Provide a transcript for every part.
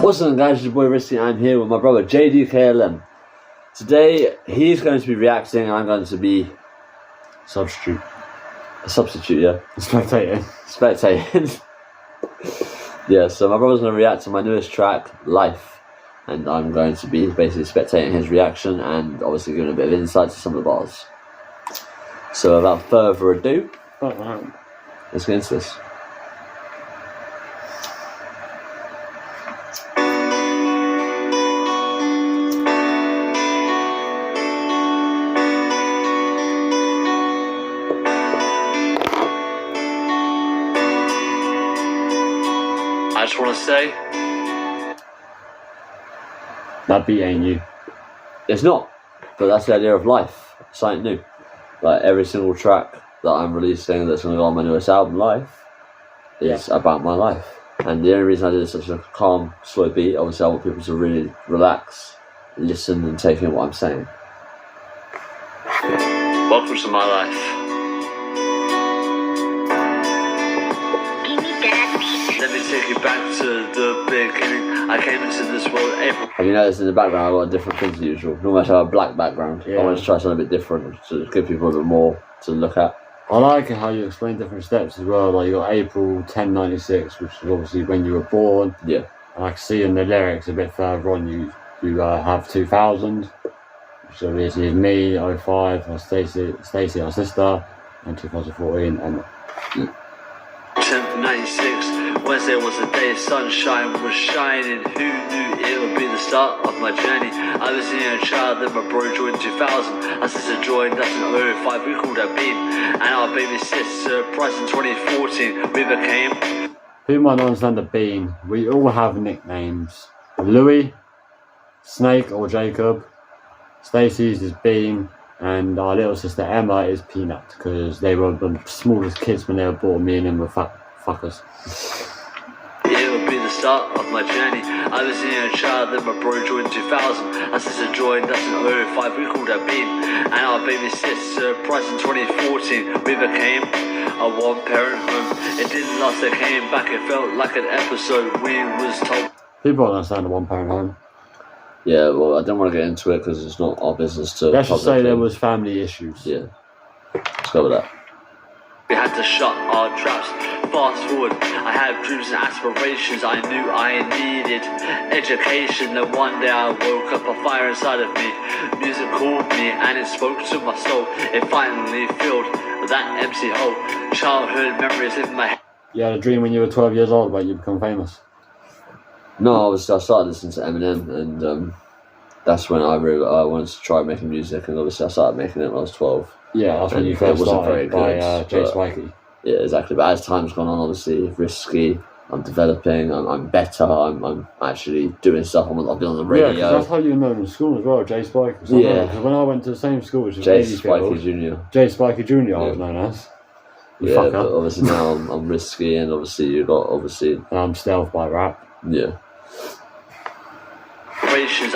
What's up guys, it's your boy Risky. I'm here with my brother JD KLM. Today he's going to be reacting and I'm going to be Substitute, yeah. Spectating. Yeah, so my brother's going to react to my newest track, Life. And I'm going to be basically spectating his reaction and obviously giving a bit of insight to some of the bars. So without further ado, let's get into this. I just want to say, that beat ain't you. it's not, but that's the idea of life, something new. Like every single track that I'm releasing that's going to go on my newest album, Life, is about my life. And the only reason I did such a calm, slow beat, obviously I want people to really relax, listen and take in what I'm saying. Welcome to my life. Let me take you back to the beginning. I came into this world April. Have you noticed in the background I've got a different thing than usual? Normally I have a black background. I want to try something a bit different to give people a bit more to look at. I like how you explain different steps as well. Like you got April 1096, which is obviously when you were born. Yeah. And I can see in the lyrics a bit further on you have 2000. So this is me, 05, and Stacey, our sister, and 2014 and 1096. Wednesday was the day, sunshine was shining. Who knew it would be the start of my journey? I was a young child, then my bro joined 2000. Our sister joined us in 05, we called her Bean. And our baby sister, Price in 2014, we became... Who might not understand the Bean? We all have nicknames. Louis, Snake or Jacob, Stacey's is Bean, and our little sister Emma is Peanut, because they were the smallest kids when they were born. Me and them were fuckers. It would be the start of my journey. I was a young child, then my bro joined 2000. Our sister joined us in 05, we called her Bean. And our baby sister, Price in 2014, we became a one-parent home. It didn't last, they came back, it felt like an episode we was told. People don't understand a one-parent home. Yeah, well, I don't want to get into it because it's not our business to... Let's just say there was family issues. Yeah, let's go with that. We had to shut our traps. Fast forward, I had dreams and aspirations. I knew I needed education. Then one day I woke up, a fire inside of me. Music called me and it spoke to my soul. It finally filled that empty hole. Childhood memories in my head. You had a dream when you were 12 years old about you become famous? No, I started listening to Eminem, and that's when I wanted to try making music, and obviously I started making it when I was 12. Yeah, that's when you first started by Jay Spikey. Yeah, exactly. But as time's gone on, obviously, Risky, I'm developing, I'm better, I'm actually doing stuff, I've been on the radio. Yeah, because that's how you know in school as well, Jay Spikey. So yeah. Because when I went to the same school, which was Jay Spikey Jr. Jay Spikey Jr. I was known as. Yeah, but obviously now I'm Risky, and obviously you got, And I'm Stealth by Rap. Yeah.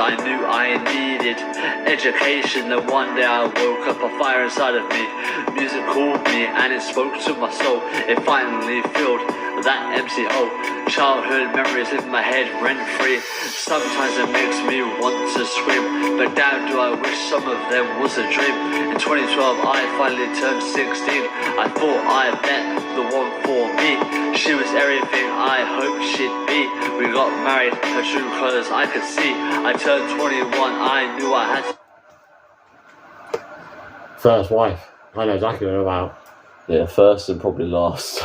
I knew I needed education. Then one day I woke up, a fire inside of me. Music called me and it spoke to my soul. It finally filled that empty hole. Childhood memories in my head rent free. Sometimes it makes me want to scream, but damn do I wish some of them was a dream. In 2012 I finally turned 16. I thought I met the one for me. She was everything I hoped she'd be. We got married, her true colours I could see. I turned 21, I knew I had to... First wife, I know exactly what you're about. Yeah, first and probably last.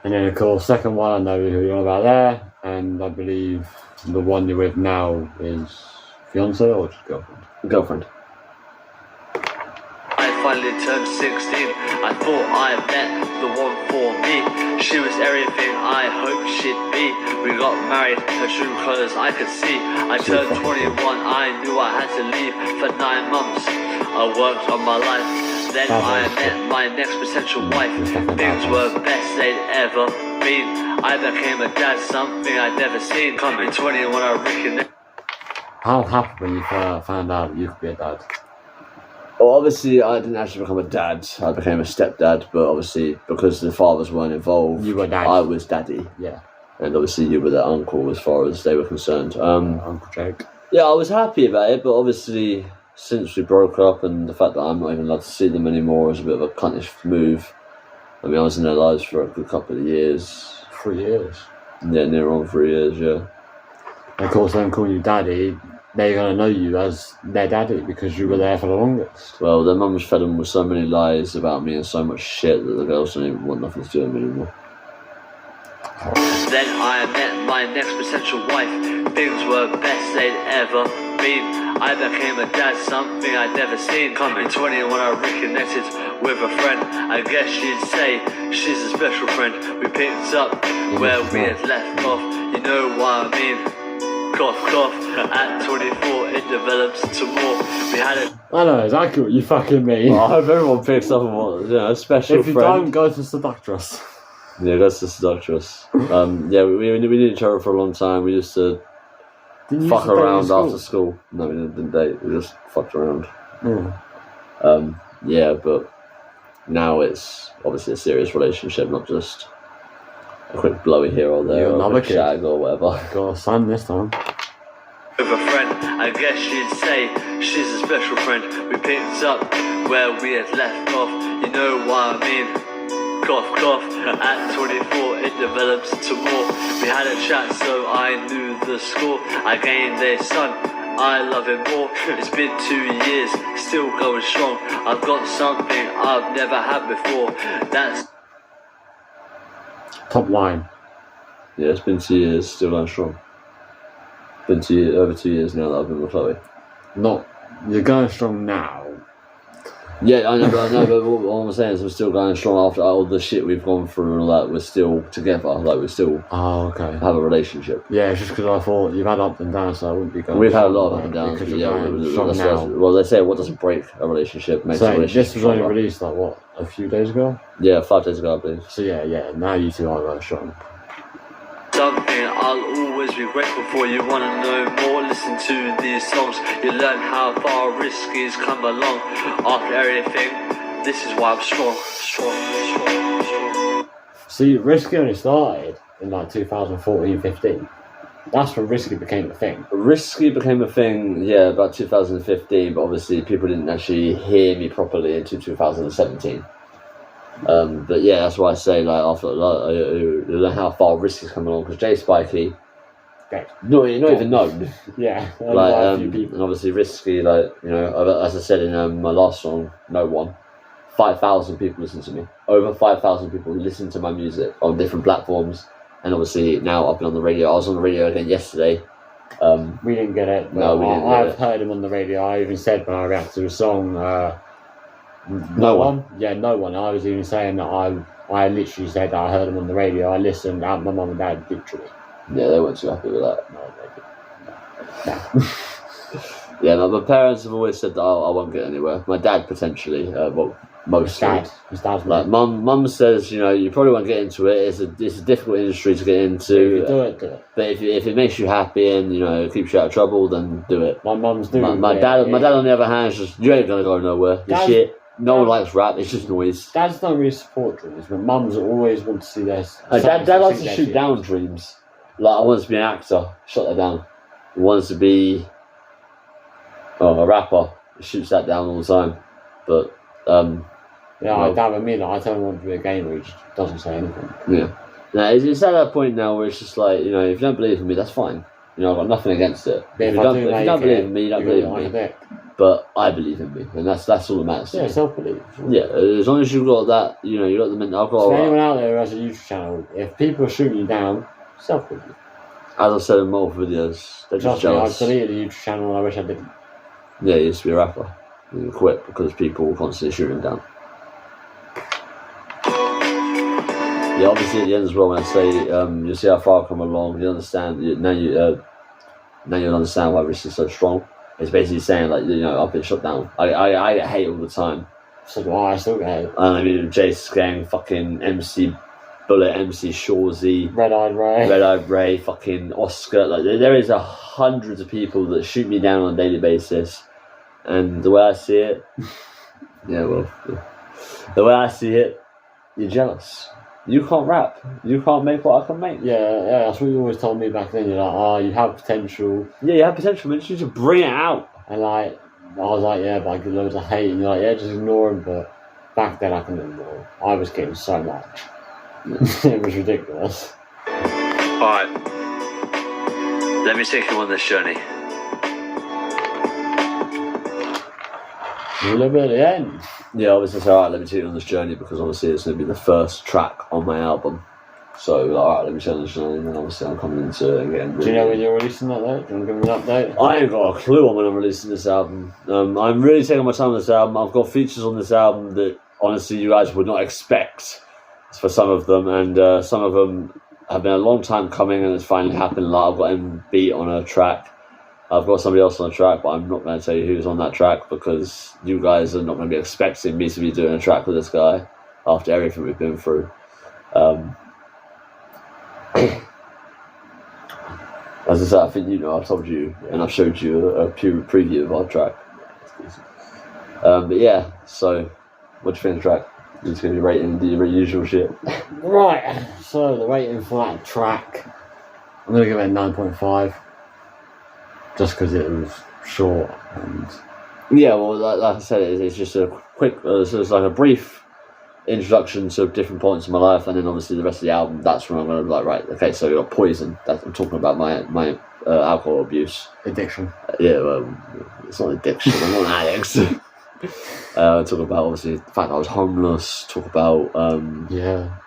And then of course, second one, I know who you're on about there. And I believe the one you're with now is fiance or just girlfriend? Girlfriend. I finally turned 16. I thought I met the one for me. She was everything I hoped she'd be. We got married, her true colours I could see. I turned 21, I knew I had to leave. For 9 months, I worked on my life. Then I met my next potential wife. Things were best they'd ever been. I became a dad, something I'd never seen. Coming 21, I reckon. How happy when you found out you could be a dad? Well, obviously, I didn't actually become a dad. I became a stepdad, but obviously, because the fathers weren't involved, you were daddy. I was daddy. Yeah. and obviously you were their uncle as far as they were concerned. Uncle Jake. Yeah, I was happy about it, but obviously since we broke up and the fact that I'm not even allowed to see them anymore is a bit of a cuntish move. I mean, I was in their lives for a good couple of years. 3 years. Yeah, near on 3 years, yeah. And of course, them calling you daddy, they're going to know you as their daddy because you were there for the longest. Well, their mum was fed them with so many lies about me and so much shit that the girls don't even want nothing to do with me anymore. Then I met my next potential wife. Things were best they'd ever been. I became a dad, something I'd never seen. In 20 when I reconnected with a friend, I guess you'd say she's a special friend. We picked up where we had left off, you know what I mean. Cough, cough. At 24 it develops to more. We had a... I know exactly what you fucking mean. Well, I hope everyone picks up on what, you know, a special If you friend. don't, go to Seductress. Yeah, that's the seductress. Yeah, we knew each other for a long time. We used to fuck around after school. No, we didn't date. We just fucked around. Yeah, but now it's obviously a serious relationship, not just a quick blowy here or there, or a quick shag or whatever. Got a son this time. With a friend, I guess you'd say she's a special friend. We picked up where we had left off, you know what I mean. Cough, cough. At 24 it develops to more. We had a chat so I knew the score. I gained a son, I love him more. It's been 2 years, still going strong. I've got something I've never had before. That's Top line. Yeah, it's been 2 years, still going strong. Been over 2 years now that I've been with Chloe. You're going strong now. Yeah, I know, but what I'm saying is we're still going strong after all the shit we've gone through and all that. We're still together, like we still have a relationship. Yeah, it's just because I thought you've had up and down, so I wouldn't be going. We've had a lot of up and downs, but yeah, well, they say what doesn't break a relationship makes a relationship this was only released like what, a few days ago? Yeah, 5 days ago, I believe. So yeah, now you two are going strong. something I'll always be grateful for. You wanna know more, listen to these songs. You learn how far risky's come along. After everything, this is why I'm strong. See, Risky only started in like 2014-15. That's when Risky became a thing. Risky became a thing, yeah, about 2015, but obviously people didn't actually hear me properly until 2017. But yeah, that's why I say, like, after you know how far Risky's come along, because Jay Spikey, not even known. Yeah, like, a few people. and obviously Risky, like, you know, as I said in my last song, No One, 5,000 people listen to me. Over 5,000 people listen to my music on different platforms. And obviously now I've been on the radio. I was on the radio again yesterday. We didn't get it. No, we didn't. I've heard him on the radio. I even said when I reacted to the song, No One. Yeah, No One. I was even saying that I literally said that I heard him on the radio. I listened at my mum and dad, literally. Yeah, they weren't too happy with that. No, they didn't. No. Yeah, my parents have always said that I won't get anywhere. My dad potentially, mostly. His dad's like mum says, you know, you probably won't get into it. It's a difficult industry to get into. If you do it. But if it makes you happy and, you know, keeps you out of trouble, then do it. My mum's doing my dad on the other hand is just, you ain't gonna go nowhere. You're shit. No one likes rap. It's just noise. Dads don't really support dreams, but mums always want to see their. Dad likes to shoot down dreams. Like, I want to be an actor. Shut that down. He wants to be a rapper. He shoots that down all the time. But yeah, I damn admit that I tell him I want to be a gamer, he just doesn't say anything. Yeah. Now, it's at that point now where it's just like, you know, if you don't believe in me, that's fine. You know, I've got nothing against it. If you don't believe in me, you don't believe in me. But I believe in me, and that's all that matters. Yeah, self-belief. Yeah, as long as you've got that, you know, you've got the mental. I've got. So anyone out there who has a YouTube channel, if people are shooting you down, self-belief. As I've said in multiple videos, they're just jealous. I deleted the YouTube channel and I wish I didn't. Yeah, he used to be a rapper. He quit because people were constantly shooting him down. Yeah, obviously at the end as well, when I say you see how far I've come along, you understand. Now you'll understand why Rich is so strong. It's basically saying, like, you know, I've been shut down. I get hate all the time. So do I still get hate. I mean, Jace Gang, fucking MC Bullet, MC Shawsy, Red-Eyed Ray, fucking Oscar. Like, there is hundreds of people that shoot me down on a daily basis. And the way I see it, the way I see it, you're jealous. You can't rap. You can't make what I can make. Yeah, that's what you always told me back then. You're like, oh, you have potential. Yeah, you have potential, man. You should bring it out. And like, I was like, yeah, but I get loads of hate. And you're like, yeah, just ignore him. But back then I couldn't ignore him. I was getting so much. It was ridiculous. Alright. Let me take you on this journey. A little bit at the end. Yeah, obviously, so alright, let me take you on this journey because obviously it's going to be the first track on my album. So, alright, let me take you on this journey, and then obviously I'm coming into it again. Do you know when you're releasing that though? Do you want to give me an update? I ain't got a clue on when I'm releasing this album. I'm really taking my time on this album. I've got features on this album that honestly you guys would not expect for some of them, and some of them have been a long time coming and it's finally happened. Like, I've got him beat on a track. I've got somebody else on a track, but I'm not going to tell you who's on that track because you guys are not going to be expecting me to be doing a track with this guy after everything we've been through. As I said, I think you know, I've told you and I've showed you a preview of our track. But yeah, so what do you think of the track? You're just going to be rating the usual shit. Right, so the rating for that track, I'm going to give it a 9.5. Just because it was short and... Yeah, well, like I said, it's just a quick, it's like a brief introduction to different points in my life, and then obviously the rest of the album, that's when I'm going to be like, right, okay, so you got Poison. I'm talking about my alcohol abuse. Addiction. Yeah, well, it's not addiction, I'm not an addict. Talk about obviously the fact that I was homeless, talk about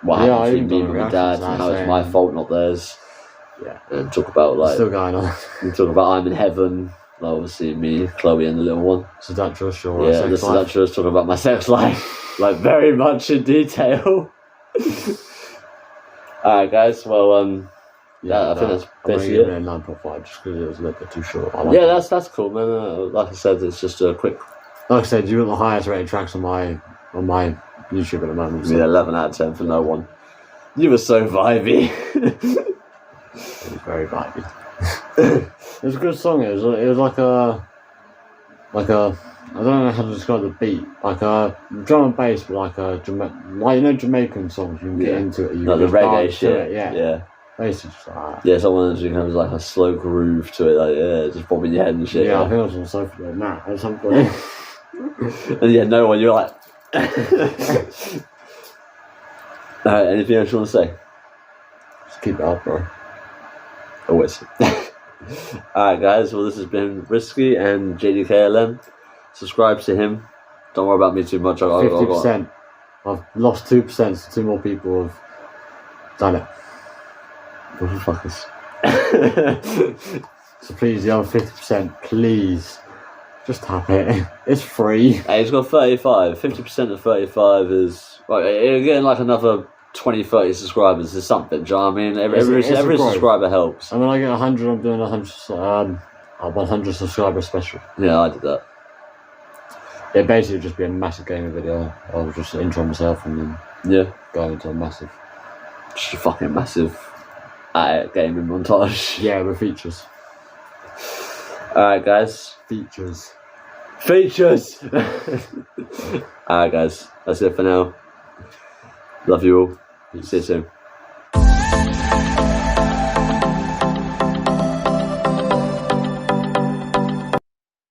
what happened between me and my dad, and how it's my fault, not theirs. Yeah. And talk about like still going on. And talk about I'm in heaven, like, obviously me, Chloe and the little one. Seductress, your yeah, the seductress, talking about my sex life, like very much in detail. Alright guys, well I think that's basically it. I'm going to give it a 9.5 just because it was a little bit too short. That's cool, man. Like I said, it's just a quick. Like I said, you got the highest rated tracks on my YouTube at the moment. So. Yeah, 11 out of 10 for no one. You were so vibey. It was very vibey. It was a good song. It was like a I don't know how to describe the beat, like a drum and bass, but like Jamaican songs. You can get into it. You like can the reggae shit. It, yeah. Basically just like that. Yeah, someone that becomes like a slow groove to it, like just bobbing your head and shit. Yeah, I think I was on the sofa doing that at some point. And yeah, no one. You're like. Anything else you want to say? Just keep it up, bro. Always. Alright guys, well this has been Risky and JDKLM. Subscribe to him. Don't worry about me too much. 50%. I've lost 2%, so 2 more people have done it. Motherfuckers. So please, the other 50%, please, just tap it. It's free. Hey, he's got 35. 50% of 35 is... Right, you're getting like another 20, 30 subscribers is something, do you know what I mean? Every subscriber helps. And when I get 100, I'm doing a 100 subscriber special. Yeah, I did that. It'd basically just be a massive gaming video. I'll just intro myself and then go into a massive... Just a fucking massive gaming montage. Yeah, with features. Alright guys. Features. Alright guys, that's it for now. Love you all. See you soon.